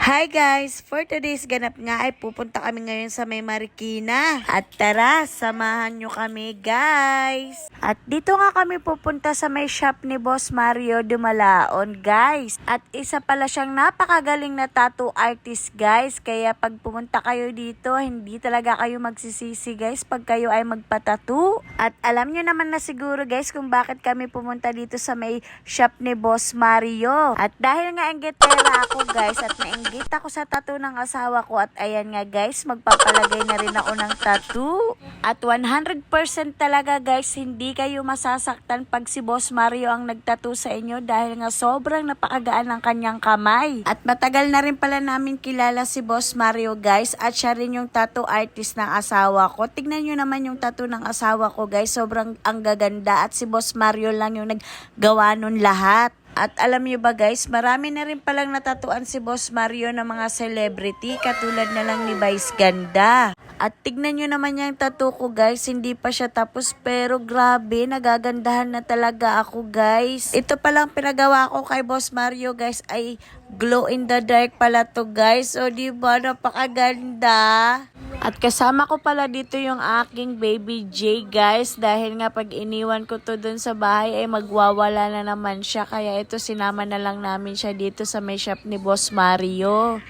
Hi guys! For today's ganap nga ay pupunta kami ngayon sa May Marikina. At tara, samahan nyo kami guys! At dito nga kami pupunta sa may shop ni Boss Mario Dumalaon guys. At isa pala siyang napakagaling na tattoo artist guys. Kaya pag pumunta kayo dito, hindi talaga kayo magsisisi guys pag kayo ay magpatattoo. At alam nyo naman na siguro guys kung bakit kami pumunta dito sa may shop ni Boss Mario. At dahil nga enggetera ako guys at nainggit ako sa tattoo ng asawa ko at ayan nga guys, magpapalagay na rin ako ng tattoo. At 100% talaga guys, hindi kayo masasaktan pag si Boss Mario ang nagtattoo sa inyo dahil nga sobrang napakagaan ng kanyang kamay. At matagal na rin pala namin kilala si Boss Mario guys at siya rin yung tattoo artist ng asawa ko. Tignan nyo naman yung tattoo ng asawa ko guys, sobrang ang gaganda at si Boss Mario lang yung naggawa nun lahat. At alam nyo ba guys, marami na rin palang natatuan si Boss Mario ng mga celebrity katulad na lang ni Vice Ganda. At tignan nyo naman yung tattoo ko guys, hindi pa siya tapos pero grabe, nagagandahan na talaga ako guys. Ito palang pinagawa ko kay Boss Mario guys ay glow in the dark pala to guys. O diba, napakaganda. At kasama ko pala dito yung aking baby J guys dahil nga pag iniwan ko to dun sa bahay ay magwawala na naman siya. Kaya ito sinama na lang namin siya dito sa may shop ni Boss Mario.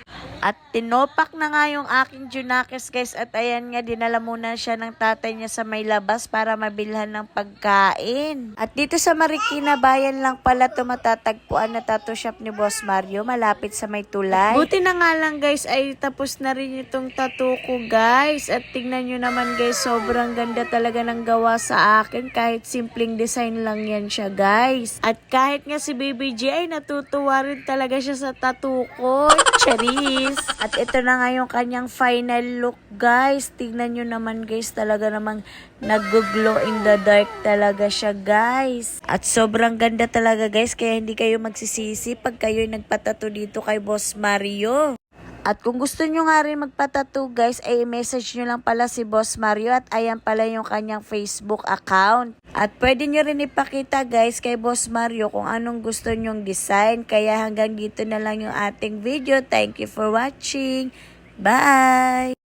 At tinopak na nga yung aking Junakis guys at ayan nga dinala muna siya ng tatay niya sa may labas para mabilhan ng pagkain. At dito sa Marikina Bayan lang pala ito matatagpuan na tattoo shop ni Boss Mario malapit sa may tulay. Buti na nga lang guys ay tapos na rin itong tattoo ko guys. At tingnan nyo naman guys, sobrang ganda talaga ng gawa sa akin kahit simpleng design lang yan siya guys. At kahit nga si Baby J ay natutuwa rin talaga siya sa tattoo ko. Charis! At ito na nga yung kanyang final look guys. Tignan nyo naman guys, talaga namang nag-glow in the dark talaga siya guys. At sobrang ganda talaga guys, kaya hindi kayo magsisisi pag kayo nagpatato dito kay Boss Mario. At kung gusto nyo nga rin magpatato guys, ay message nyo lang pala si Boss Mario at ayan pala yung kanyang Facebook account. At pwede nyo rin ipakita guys kay Boss Mario kung anong gusto nyong design. Kaya hanggang dito na lang yung ating video. Thank you for watching. Bye!